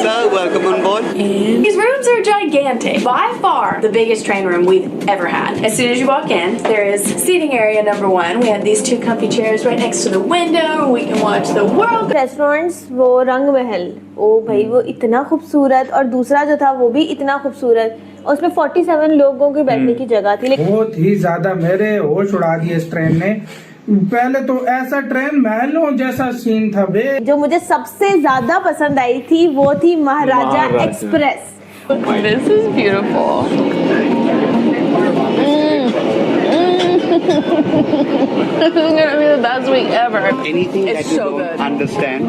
sir. Welcome on board. These rooms are gigantic. By far the biggest train room we've ever had. As soon as you walk in, there is seating area number 1. We have these 2 comfy chairs right next to the window. We can watch the world. Restaurants, वो रंग महल, ओ भाई वो इतना खूबसूरत, और दूसरा जो था वो भी इतना खूबसूरत, और उसमें 47 लोगों की बैठने की जगह थी। बहुत ही ज्यादा मेरे होश उड़ा दिए इस ट्रेन ने। पहले तो ऐसा ट्रेन महलों जैसा सीन था बे। जो मुझे सबसे ज्यादा पसंद आई थी वो थी महाराजा express. This is beautiful. This is gonna be the best week ever. Anything It's that you so don't good. understand,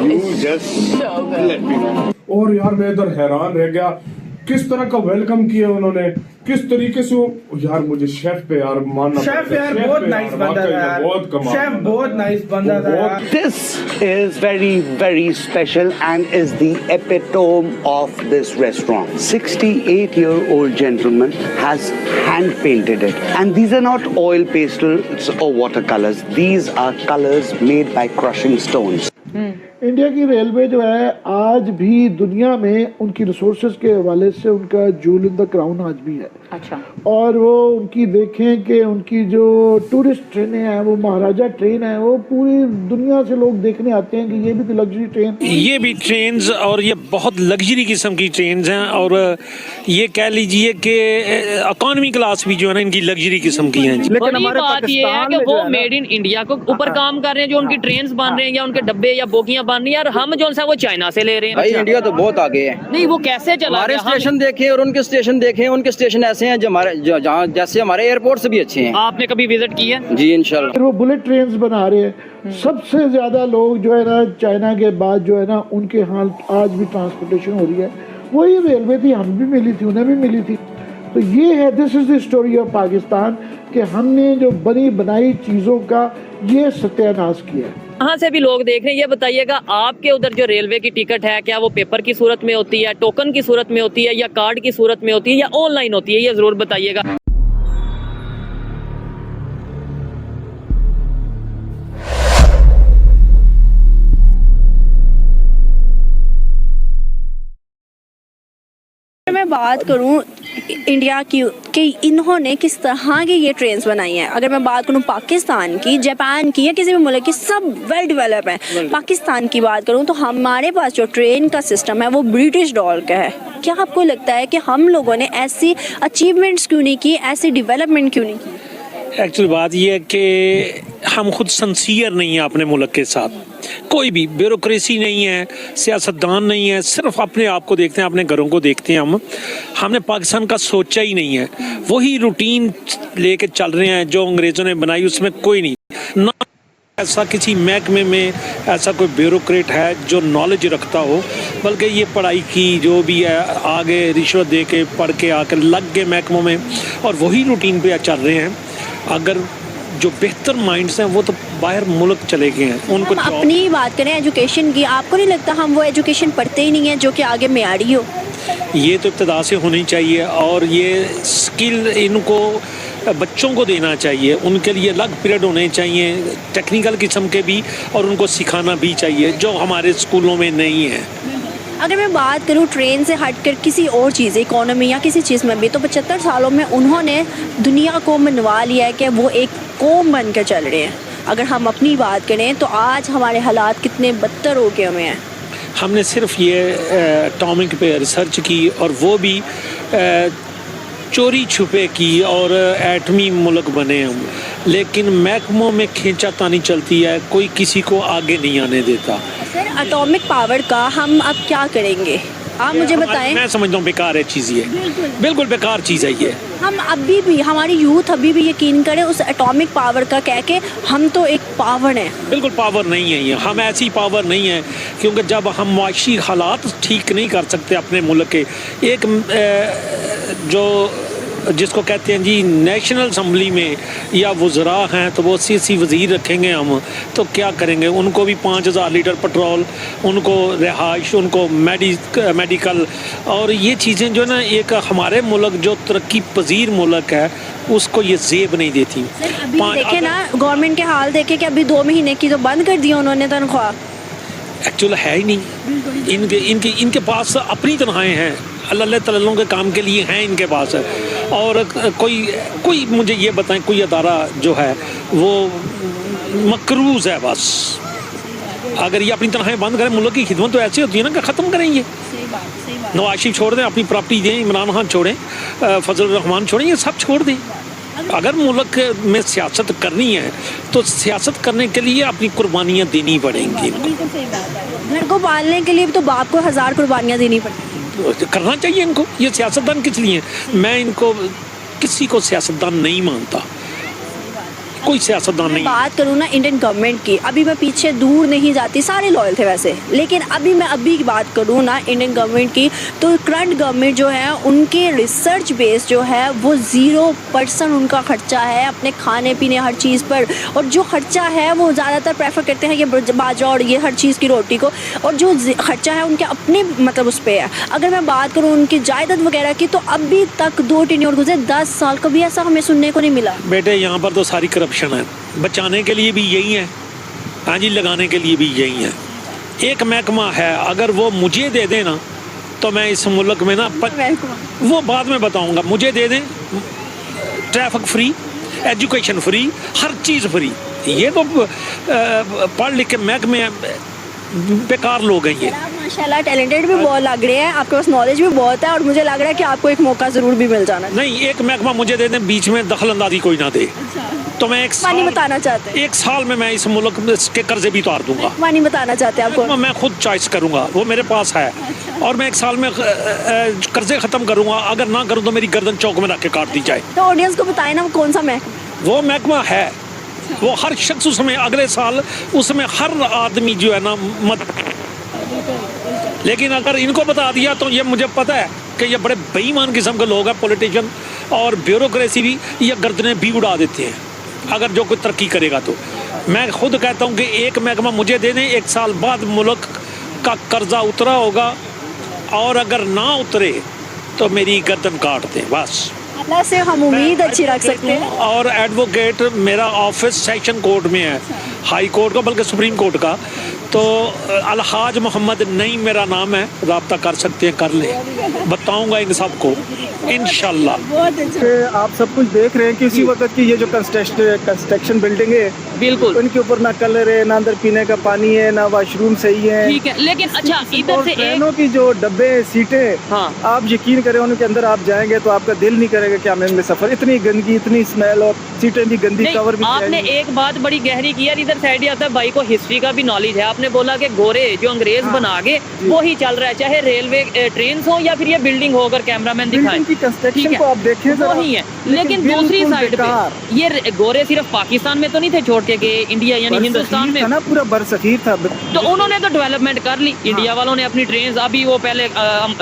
you just So good. let me know. और यार मैं इधर हैरान रह गया, किस तरह का वेलकम किया उन्होंने, किस तरीके से वो, यार मुझे शेफ पे यार मानना शेफ यार बहुत नाइस बंदा था यार, बहुत कमाल, शेफ बहुत नाइस बंदा था यार। This is very, very special and is the epitome of this restaurant. 68-year-old gentleman has hand painted it. And these are not oil pastels or watercolors. These are colors made by crushing stones. India की railway जो है आज भी दुनिया में उनकी resources के हवाले से उनका जूल इन द क्राउन आज भी है। अच्छा। और वो उनकी देखें कि उनकी जो टूरिस्ट ट्रेनें हैं वो महाराजा ट्रेन है, वो पूरी दुनिया से लोग देखने आते हैं कि ये भी तो लग्जरी ट्रेन। ये भी ट्रेन्स और ये बहुत लग्जरी किस्म की ट्रेन्स हैं, और ये कह लीजिए कि इकोनॉमी क्लास भी जो है ना इनकी लग्जरी किस्म की हैं। लेकिन हमारी बात ये है कि वो मेड इन इंडिया को ऊपर काम कर रहे हैं, जो उनकी ट्रेन्स बन रहे हैं या उनके डब्बे या बोगियां बन रही हैं, और हम जो है वो चाइना से ले रहे हैं। भाई इंडिया तो बहुत आगे है। नहीं वो कैसे चला हमारे स्टेशन देखे और उनके स्टेशन देखे, उनके स्टेशन ऐसे हैं जहाँ जैसे हमारे एयरपोर्ट से भी अच्छे हैं। आपने कभी विजिट किया? जी इंशाल्लाह। फिर वो बुलेट ट्रेन बना रहे हैं। सबसे ज्यादा लोग जो है ना चाइना के बाद जो है ना उनके हाल आज भी ट्रांसपोर्टेशन हो रही है, वही रेलवे थी, हम भी मिली थी, उन्हें भी मिली थी। तो ये है, this is the story of Pakistan, कि हमने जो बनी बनाई चीजों का ये सत्यानाश किया है। कहाँ से भी लोग देख रहे हैं, ये बताइएगा आपके उधर जो रेलवे की टिकट है क्या वो पेपर की सूरत में होती है, टोकन की सूरत में होती है, या कार्ड की सूरत में होती है, या ऑनलाइन होती है? ये जरूर बताइएगा। मैं बात करूं इंडिया की कि इन्होंने किस तरह की ये ट्रेन्स बनाई हैं, अगर मैं बात करूं पाकिस्तान की, जापान की, या किसी भी मुल्क की, सब वेल डेवलप हैं। पाकिस्तान की बात करूं तो हमारे पास जो ट्रेन का सिस्टम है वो ब्रिटिश दौर का है। क्या आपको लगता है कि हम लोगों ने ऐसी अचीवमेंट्स क्यों नहीं की, ऐसी डेवलपमेंट क्यों नहीं की? एक्चुअली बात यह है कि हम खुद सिंसियर नहीं हैं अपने मुल्क के साथ। कोई भी ब्यूरोक्रेसी नहीं है, सियासतदान नहीं है, सिर्फ अपने आप को देखते हैं, अपने घरों को देखते हैं। हमने पाकिस्तान का सोचा ही नहीं है, वही रूटीन लेके चल रहे हैं जो अंग्रेज़ों ने बनाई, उसमें कोई नहीं ना ऐसा किसी महकमे में ऐसा कोई ब्यूरोक्रेट है जो नॉलेज रखता हो, बल्कि ये पढ़ाई की जो भी है आगे रिश्वत दे के पढ़ के आकर लग गए महकमों में और वही रूटीन पे चल रहे हैं। अगर जो बेहतर माइंड्स हैं वो तो बाहर मुल्क चले गए हैं, उनको हम अपनी बात करें एजुकेशन की, आपको नहीं लगता हम वो एजुकेशन पढ़ते ही नहीं है जो कि आगे मेयारी हो? ये तो इब्तदा से होनी चाहिए और ये स्किल इनको बच्चों को देना चाहिए, उनके लिए अलग पीरियड होने चाहिए टेक्निकल किस्म के भी, और उनको सिखाना भी चाहिए जो हमारे स्कूलों में नहीं है। अगर मैं बात करूं ट्रेन से हटकर किसी और चीज़, इकोनॉमी या किसी चीज़ में भी, तो 75 सालों में उन्होंने दुनिया को मनवा लिया है कि वो एक कौम बन कर चल रहे हैं। अगर हम अपनी बात करें तो आज हमारे हालात कितने बदतर हो गए हुए हैं। हमने सिर्फ ये एटॉमिक पे रिसर्च की और वो भी चोरी छुपे की और एटमी मुल्क बने हम, लेकिन महकमों में खींचातानी चलती है, कोई किसी को आगे नहीं आने देता। सर एटॉमिक पावर का हम अब क्या करेंगे, आप मुझे बताएं। मैं समझता हूँ बेकार है चीज़ ये, बिल्कुल बेकार चीज़ है ये। हम अभी भी, हमारी यूथ अभी भी यकीन करे उस एटॉमिक पावर का, कह के हम तो एक पावर हैं। बिल्कुल पावर नहीं है ये, हम ऐसी पावर नहीं है, क्योंकि जब हम माशी हालात ठीक नहीं कर सकते अपने मुल्क के, एक जो जिसको कहते हैं जी नेशनल असम्बली में या वज़रा हैं तो वो सी वज़ीर रखेंगे हम, तो क्या करेंगे? उनको भी 5000 लीटर पेट्रोल, उनको रिहाइश, उनको मेडिकल, और ये चीज़ें जो ना एक हमारे मुल्क जो तरक्की पजीर मुल्क है उसको ये जेब नहीं देती। अभी देखे ना गवर्नमेंट के हाल देखे कि अभी 2 महीने की तो बंद कर दिया उन्होंने तनख्वाह। एक्चुअल है ही नहीं। इनके पास अपनी तनख्वाहें हैं, अल्लाह तल्लों के काम के लिए हैं इनके पास। और कोई मुझे ये बताएं, कोई अदारा जो है वो मकरूज है बस। अगर ये अपनी तनख्वाहें बंद करें, मुल्क की खिदमत तो ऐसी होती है ना कि ख़त्म करेंगे। नवाज शरीफ छोड़ दें, अपनी प्रॉपर्टी दें, इमरान खान छोड़ें, फजल रहमान छोड़ें, ये सब छोड़ दें। अगर मुल्क में सियासत करनी है तो सियासत करने के लिए अपनी कुर्बानियाँ देनी पड़ेंगी। घर को पालने के लिए भी तो बाप को 1000 कुर्बानियाँ देनी पड़ती। करना चाहिए इनको। ये सियासतदान किस लिए? मैं इनको किसी को सियासतदान नहीं मानता, कोई सियासतदान नहीं। बात करूँ ना इंडियन गवर्नमेंट की, अभी मैं पीछे दूर नहीं जाती, सारे लॉयल थे वैसे, लेकिन अभी की बात करूँ ना इंडियन गवर्नमेंट की, तो करंट गवर्नमेंट जो है उनके रिसर्च बेस जो है वो 0% उनका खर्चा है अपने खाने पीने हर चीज़ पर। और जो खर्चा है वो ज़्यादातर प्रेफर करते हैं ये बाजरा और ये हर चीज़ की रोटी को, और जो खर्चा है उनके अपने मतलब उस पर है। अगर मैं बात करूँ उनकी जायदाद वगैरह की, तो अभी तक 2 टेन्योर गुजरे, 10 साल कभी ऐसा हमें सुनने को नहीं मिला। बेटे यहाँ पर तो सारी करप्शन है, बचाने के लिए भी यही है, हाँ जी, लगाने के लिए भी यही है। एक महकमा है, अगर वो मुझे दे देना तो मैं इस मुल्क में ना वो बाद में बताऊंगा, मुझे दे दें, ट्रैफिक फ्री, एजुकेशन फ्री, हर चीज़ फ्री। ये तो पढ़ लिख के महकमे बेकार लोग हैं ये। माशाल्लाह टैलेंटेड भी बहुत लग रहे हैं, आपके पास नॉलेज भी बहुत है, और मुझे लग रहा है कि आपको एक मौका ज़रूर भी मिल जाना। नहीं, एक महकमा मुझे दे दें, बीच में दखल अंदाजी कोई ना दे। तो मैं मानी बताना चाहते हैं, 1 साल में मैं इस मुल्क के कर्जे भी उतार दूंगा। मानी बताना चाहते हैं आपको? मैं खुद चॉइस करूंगा, वो मेरे पास है। और मैं 1 साल में कर्जे ख़त्म करूंगा। अगर ना करूं तो मेरी गर्दन चौक में रख के काट दी जाए। तो ऑडियंस को बताएं ना वो कौन सा महकमा? वो महकमा है, वो हर शख्स उसमें अगले साल उसमें हर आदमी जो है ना मदद। लेकिन अगर इनको बता दिया तो ये मुझे पता है कि ये बड़े बेईमान किस्म के लोग हैं, पॉलिटिशियन और ब्यूरोक्रेसी भी, ये गर्दनें भी उड़ा देते हैं अगर जो कोई तरक्की करेगा तो। मैं खुद कहता हूँ कि एक महकमा मुझे दे दें, 1 साल बाद मुल्क का कर्जा उतरा होगा, और अगर ना उतरे तो मेरी गर्दन काट दें बस। अल्लाह से हम उम्मीद अच्छी रख सकते हैं। और एडवोकेट मेरा ऑफिस सेशन कोर्ट में है, हाई कोर्ट का बल्कि सुप्रीम कोर्ट का। तो अलहाज मोहम्मद नईम मेरा नाम है, रब्ता कर सकते हैं, कर लें, बताऊंगा इन सबको इंशाल्लाह। आप सब कुछ देख रहे हैं कि उसी वक्त की ये जो कंस्ट्रक्शन बिल्डिंग है, बिल्कुल उनके ऊपर ना कलर है, ना अंदर पीने का पानी है, ना वॉशरूम सही है। ठीक है, लेकिन अच्छा इधर से ट्रेनों की जो डब्बे सीटें, हाँ, आप यकीन करें उनके अंदर आप जाएंगे तो आपका दिल नहीं करेगा कि हम इनमें सफर। इतनी गंदगी, इतनी स्मेल, और सीटें भी गंदी, कवर भी। आपने एक बात बड़ी गहरी की यार, इधर साइड आता है, भाई को हिस्ट्री का भी नॉलेज है। आपने बोला कि गोरे जो अंग्रेज बना गए वो ही चल रहा है, चाहे रेलवे ट्रेन हो या फिर ये बिल्डिंग हो, अगर कैमरामैन दिखाए कंस्ट्रक्शन को आप देखें वही है। लेकिन दूसरी साइड पे ये गोरे सिर्फ पाकिस्तान में तो नहीं थे छोड़ के गए, इंडिया यानी हिंदुस्तान में ना पूरा बरसगीर था। तो उन्होंने तो डेवलपमेंट कर ली, इंडिया वालों ने अपनी ट्रेन, अभी वो पहले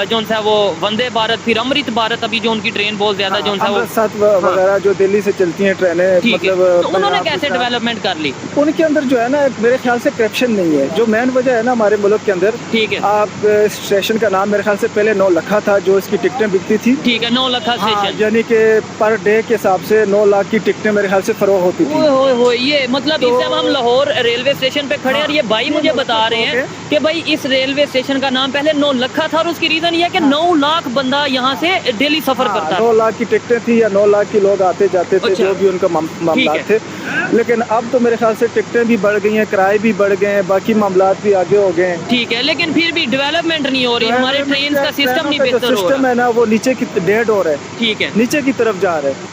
जो सा वो वंदे भारत, फिर अमृत भारत, अभी जो उनकी ट्रेन बहुत ज्यादा जो सा वो वगैरह जो दिल्ली से चलती हैं ट्रेनें, मतलब तो उन्होंने कैसे डेवलपमेंट कर ली? उनके अंदर जो है ना, मेरे ख्याल से करप्शन नहीं है, जो मेन वजह है ना हमारे मुल्क के अंदर। ठीक है, आप स्टेशन का नाम मेरे ख्याल से पहले 9 लखा था, जो इसकी टिकटें बिकती थी। ठीक है, 9 लखा स्टेशन, यानी कि पर डे के हिसाब से 9 लाख की टिकटें मेरे ख्याल से फरोख होती थी। हो ये मतलब इस टाइम हम लाहौर रेलवे स्टेशन पे खड़े हैं, और ये भाई मुझे बता रहे हैं कि भाई इस रेलवे स्टेशन का नाम पहले 9 लखा था, और उसकी रीजन ये है कि 9 लाख बंदा यहाँ से डेली सफर करता है। 9 लाख की टिकटें थी, या 9 लाख के लोग आते जाते थे, जो भी उनका मामला थे। लेकिन अब तो मेरे ख्याल से टिकटें भी बढ़ गई हैं, किराए भी बढ़ गए हैं, बाकी मामला भी आगे हो गए हैं। ठीक है, लेकिन फिर भी डेवलपमेंट नहीं हो रही, हमारे ट्रेन का सिस्टम नहीं बेहतर हो रहा। सिस्टम है ना, वो नीचे की डेड हो रहा है, ठीक है, नीचे की तरफ जा रहा है।